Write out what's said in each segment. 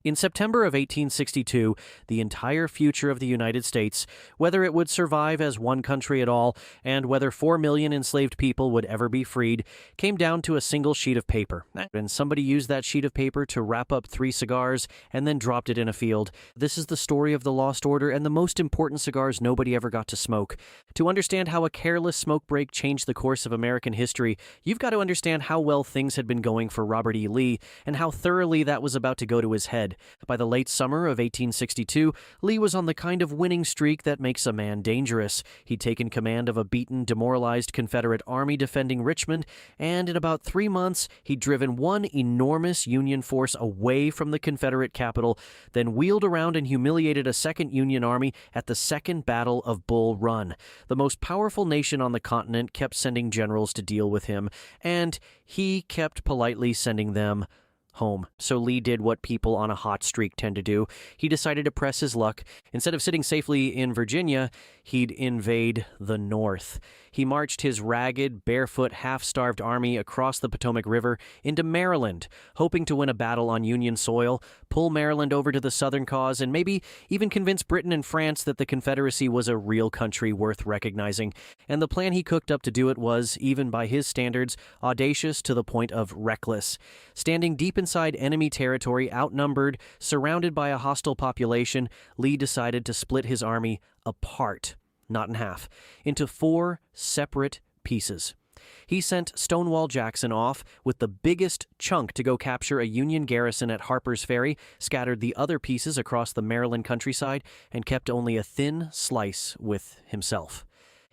In September of 1862, the entire future of the United States, whether it would survive as one country at all, and whether 4 million enslaved people would ever be freed, came down to a single sheet of paper. And somebody used that sheet of paper to wrap up 3 cigars and then dropped it in a field. This is the story of the Lost Order and the most important cigars nobody ever got to smoke. To understand how a careless smoke break changed the course of American history, you've got to understand how well things had been going for Robert E. Lee and how thoroughly that was about to go to his head. By the late summer of 1862, Lee was on the kind of winning streak that makes a man dangerous. He'd taken command of a beaten, demoralized Confederate army defending Richmond, and in about 3 months, he'd driven one enormous Union force away from the Confederate capital, then wheeled around and humiliated a second Union army at the Second Battle of Bull Run. The most powerful nation on the continent kept sending generals to deal with him, and he kept politely sending them home. So Lee did what people on a hot streak tend to do. He decided to press his luck. Instead of sitting safely in Virginia, he'd invade the North. He marched his ragged, barefoot, half-starved army across the Potomac River into Maryland, hoping to win a battle on Union soil, pull Maryland over to the Southern cause, and maybe even convince Britain and France that the Confederacy was a real country worth recognizing. And the plan he cooked up to do it was, even by his standards, audacious to the point of reckless. Standing deep inside enemy territory, outnumbered, surrounded by a hostile population, Lee decided to split his army apart, not in half, into 4 separate pieces. He sent Stonewall Jackson off with the biggest chunk to go capture a Union garrison at Harper's Ferry, scattered the other pieces across the Maryland countryside, and kept only a thin slice with himself.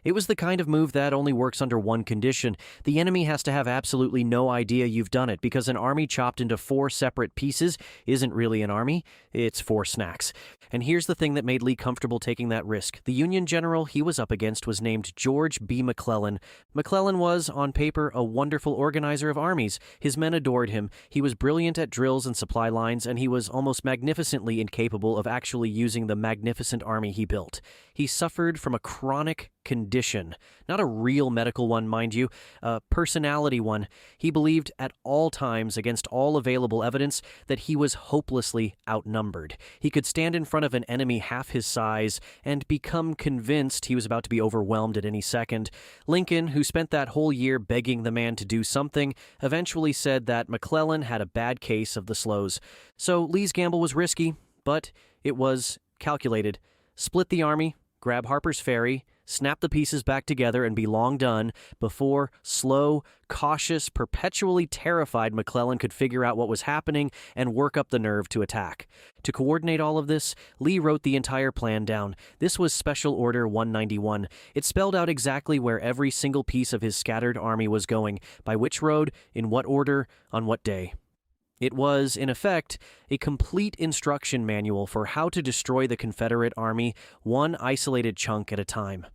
It was the kind of move that only works under one condition. The enemy has to have absolutely no idea you've done it, because an army chopped into 4 separate pieces isn't really an army, it's 4 snacks. And here's the thing that made Lee comfortable taking that risk. The Union general he was up against was named George B. McClellan. McClellan was, on paper, a wonderful organizer of armies. His men adored him. He was brilliant at drills and supply lines, and he was almost magnificently incapable of actually using the magnificent army he built. He suffered from a chronic condition, not a real medical one, mind you, a personality one. He believed at all times, against all available evidence, that he was hopelessly outnumbered. He could stand in front of an enemy half his size and become convinced he was about to be overwhelmed at any second. Lincoln, who spent that whole year begging the man to do something, eventually said that McClellan had a bad case of the slows. So Lee's gamble was risky, but it was calculated. Split the army, grab Harper's Ferry, snap the pieces back together, and be long done before slow, cautious, perpetually terrified McClellan could figure out what was happening and work up the nerve to attack. To coordinate all of this, Lee wrote the entire plan down. This was Special Order 191. It spelled out exactly where every single piece of his scattered army was going, by which road, in what order, on what day. It was, in effect, a complete instruction manual for how to destroy the Confederate Army, one isolated chunk at a time.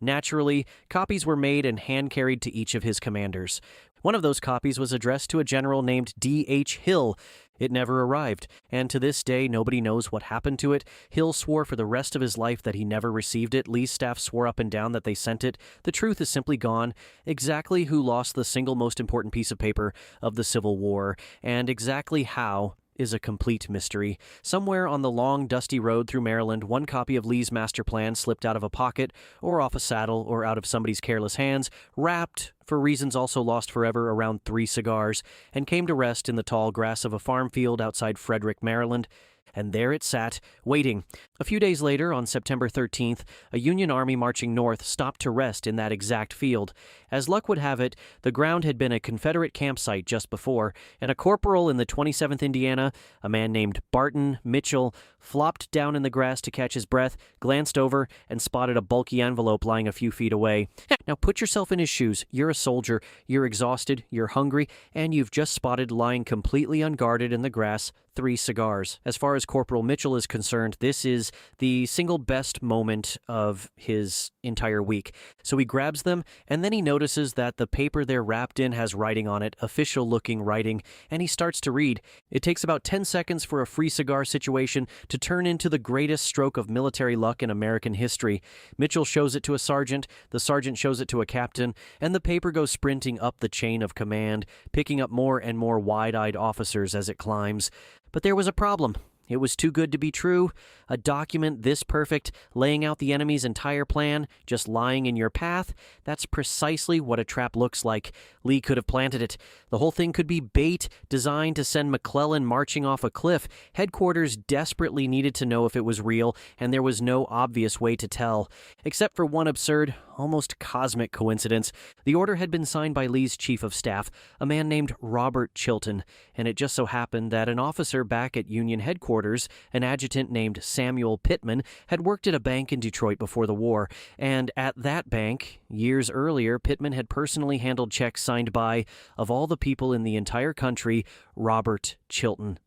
Naturally, copies were made and hand-carried to each of his commanders. One of those copies was addressed to a general named D.H. Hill. It never arrived, and to this day nobody knows what happened to it. Hill swore for the rest of his life that he never received it. Lee's staff swore up and down that they sent it. The truth is simply gone. Exactly who lost the single most important piece of paper of the Civil War, and exactly how, is a complete mystery. Somewhere on the long, dusty road through Maryland, one copy of Lee's master plan slipped out of a pocket, or off a saddle, or out of somebody's careless hands, wrapped, for reasons also lost forever, around 3 cigars, and came to rest in the tall grass of a farm field outside Frederick, Maryland. And there it sat, waiting. A few days later, on September 13th, a Union army marching north stopped to rest in that exact field. As luck would have it, the ground had been a Confederate campsite just before, and a corporal in the 27th Indiana, a man named Barton Mitchell, flopped down in the grass to catch his breath, glanced over, and spotted a bulky envelope lying a few feet away. Now put yourself in his shoes. You're a soldier, you're exhausted, you're hungry, and you've just spotted, lying completely unguarded in the grass, 3 cigars. As far as Corporal Mitchell is concerned, this is the single best moment of his entire week. So he grabs them, and then he notices that the paper they're wrapped in has writing on it, official-looking writing, and he starts to read. It takes about 10 seconds for a free cigar situation to turn into the greatest stroke of military luck in American history. Mitchell shows it to a sergeant, the sergeant shows it to a captain, and the paper goes sprinting up the chain of command, picking up more and more wide-eyed officers as it climbs. But there was a problem. It was too good to be true. A document this perfect, laying out the enemy's entire plan, just lying in your path, that's precisely what a trap looks like. Lee could have planted it. The whole thing could be bait, designed to send McClellan marching off a cliff. Headquarters desperately needed to know if it was real, and there was no obvious way to tell. Except for one absurd, almost cosmic coincidence. The order had been signed by Lee's chief of staff, a man named Robert Chilton, and it just so happened that an officer back at Union headquarters, an adjutant named Samuel Pittman, had worked at a bank in Detroit before the war, and at that bank, years earlier, Pittman had personally handled checks signed by, of all the people in the entire country, Robert Chilton.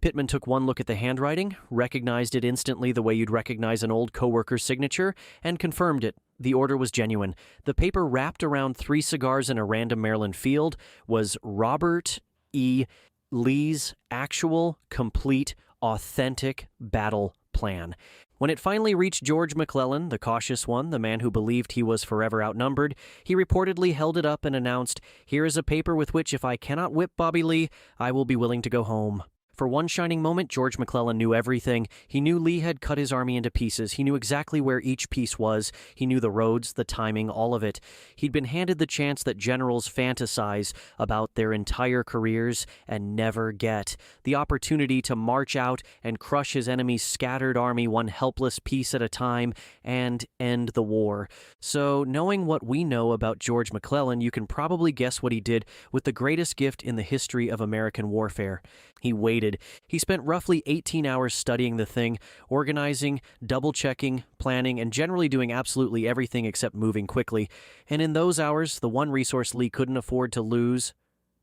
Pittman took one look at the handwriting, recognized it instantly the way you'd recognize an old coworker's signature, and confirmed it. The order was genuine. The paper wrapped around 3 cigars in a random Maryland field was Robert E. Lee's actual, complete, authentic battle plan. When it finally reached George McClellan, the cautious one, the man who believed he was forever outnumbered, he reportedly held it up and announced, "Here is a paper with which if I cannot whip Bobby Lee, I will be willing to go home." For one shining moment, George McClellan knew everything. He knew Lee had cut his army into pieces. He knew exactly where each piece was. He knew the roads, the timing, all of it. He'd been handed the chance that generals fantasize about their entire careers and never get. The opportunity to march out and crush his enemy's scattered army one helpless piece at a time and end the war. So, knowing what we know about George McClellan, you can probably guess what he did with the greatest gift in the history of American warfare. He waited. He spent roughly 18 hours studying the thing, organizing, double-checking, planning, and generally doing absolutely everything except moving quickly. And in those hours, the one resource Lee couldn't afford to lose,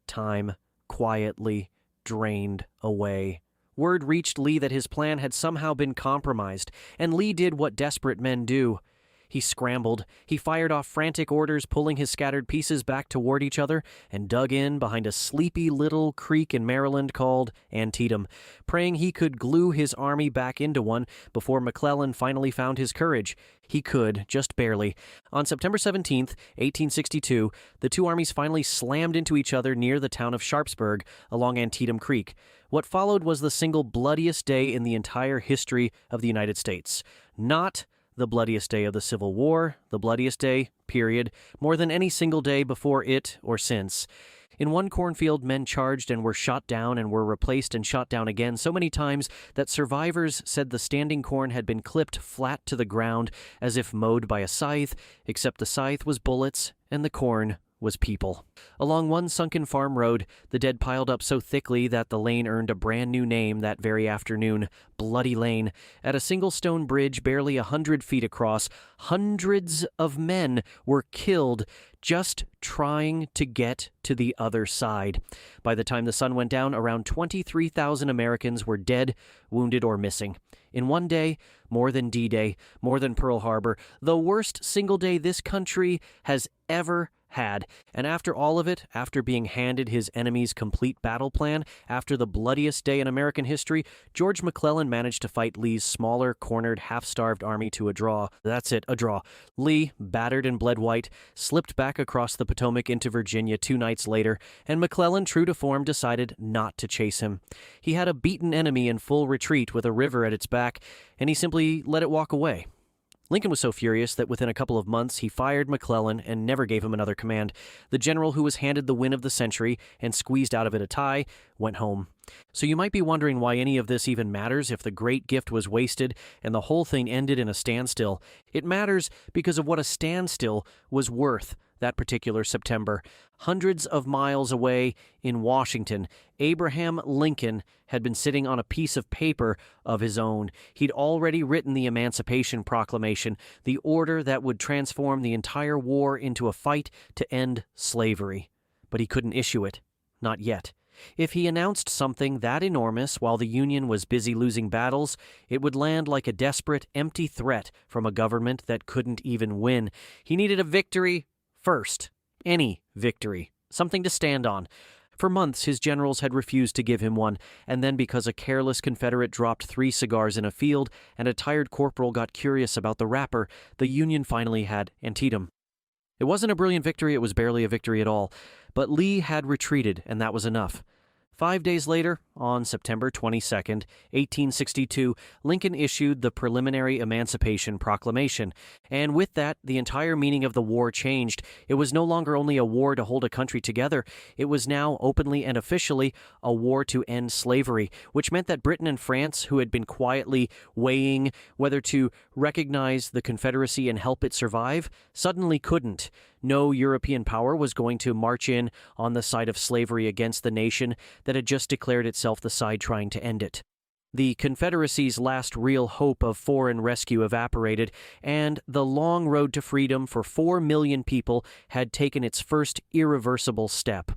time, quietly drained away. Word reached Lee that his plan had somehow been compromised, and Lee did what desperate men do. He scrambled. He fired off frantic orders, pulling his scattered pieces back toward each other, and dug in behind a sleepy little creek in Maryland called Antietam, praying he could glue his army back into one before McClellan finally found his courage. He could, just barely. On September 17th, 1862, the two armies finally slammed into each other near the town of Sharpsburg along Antietam Creek. What followed was the single bloodiest day in the entire history of the United States. Not the bloodiest day of the Civil War, the bloodiest day, period, more than any single day before it or since. In one cornfield, men charged and were shot down and were replaced and shot down again so many times that survivors said the standing corn had been clipped flat to the ground as if mowed by a scythe, except the scythe was bullets and the corn was people. Along one sunken farm road, the dead piled up so thickly that the lane earned a brand new name that very afternoon, Bloody Lane. At a single stone bridge barely 100 feet across, hundreds of men were killed just trying to get to the other side. By the time the sun went down, around 23,000 Americans were dead, wounded, or missing. In one day, more than D-Day, more than Pearl Harbor, the worst single day this country has ever had. And after all of it, after being handed his enemy's complete battle plan, after the bloodiest day in American history, George McClellan managed to fight Lee's smaller, cornered, half-starved army to a draw. That's it, a draw. Lee, battered and bled white, slipped back across the Potomac into Virginia 2 nights later, and McClellan, true to form, decided not to chase him. He had a beaten enemy in full retreat with a river at its back, and he simply let it walk away. Lincoln was so furious that within a couple of months he fired McClellan and never gave him another command. The general who was handed the win of the century and squeezed out of it a tie went home. So you might be wondering why any of this even matters if the great gift was wasted and the whole thing ended in a standstill. It matters because of what a standstill was worth that particular September. Hundreds of miles away in Washington, Abraham Lincoln had been sitting on a piece of paper of his own. He'd already written the Emancipation Proclamation, the order that would transform the entire war into a fight to end slavery. But he couldn't issue it. Not yet. If he announced something that enormous while the Union was busy losing battles, it would land like a desperate, empty threat from a government that couldn't even win. He needed a victory first. Any victory. Something to stand on. For months, his generals had refused to give him one, and then because a careless Confederate dropped 3 cigars in a field and a tired corporal got curious about the wrapper, the Union finally had Antietam. It wasn't a brilliant victory, it was barely a victory at all, but Lee had retreated, and that was enough. 5 days later, on September 22nd, 1862, Lincoln issued the preliminary Emancipation Proclamation, and with that, the entire meaning of the war changed. It was no longer only a war to hold a country together, it was now openly and officially a war to end slavery, which meant that Britain and France, who had been quietly weighing whether to recognize the Confederacy and help it survive, suddenly couldn't. No European power was going to march in on the side of slavery against the nation that had just declared itself the side trying to end it. The Confederacy's last real hope of foreign rescue evaporated, and the long road to freedom for 4 million people had taken its first irreversible step.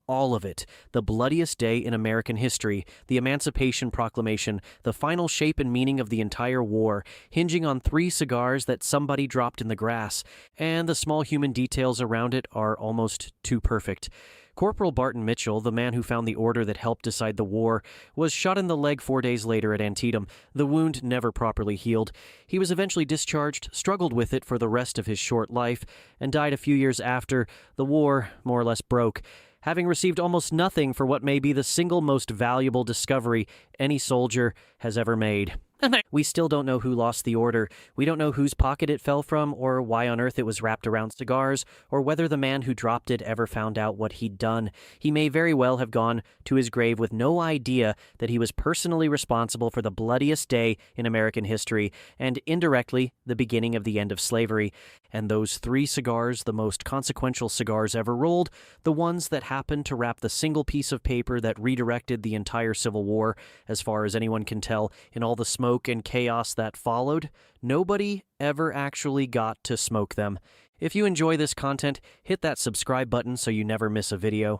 All of it, the bloodiest day in American history, the Emancipation Proclamation, the final shape and meaning of the entire war, hinging on 3 cigars that somebody dropped in the grass, and the small human details around it are almost too perfect. Corporal Barton Mitchell, the man who found the order that helped decide the war, was shot in the leg 4 days later at Antietam. The wound never properly healed. He was eventually discharged, struggled with it for the rest of his short life, and died a few years after the war more or less broke, having received almost nothing for what may be the single most valuable discovery any soldier has ever made. We still don't know who lost the order. We don't know whose pocket it fell from, or why on earth it was wrapped around cigars, or whether the man who dropped it ever found out what he'd done. He may very well have gone to his grave with no idea that he was personally responsible for the bloodiest day in American history, and indirectly the beginning of the end of slavery. And those 3 cigars, the most consequential cigars ever rolled, the ones that happened to wrap the single piece of paper that redirected the entire Civil War, as far as anyone can tell, in all the smoke and chaos that followed, nobody ever actually got to smoke them. If you enjoy this content, hit that subscribe button so you never miss a video.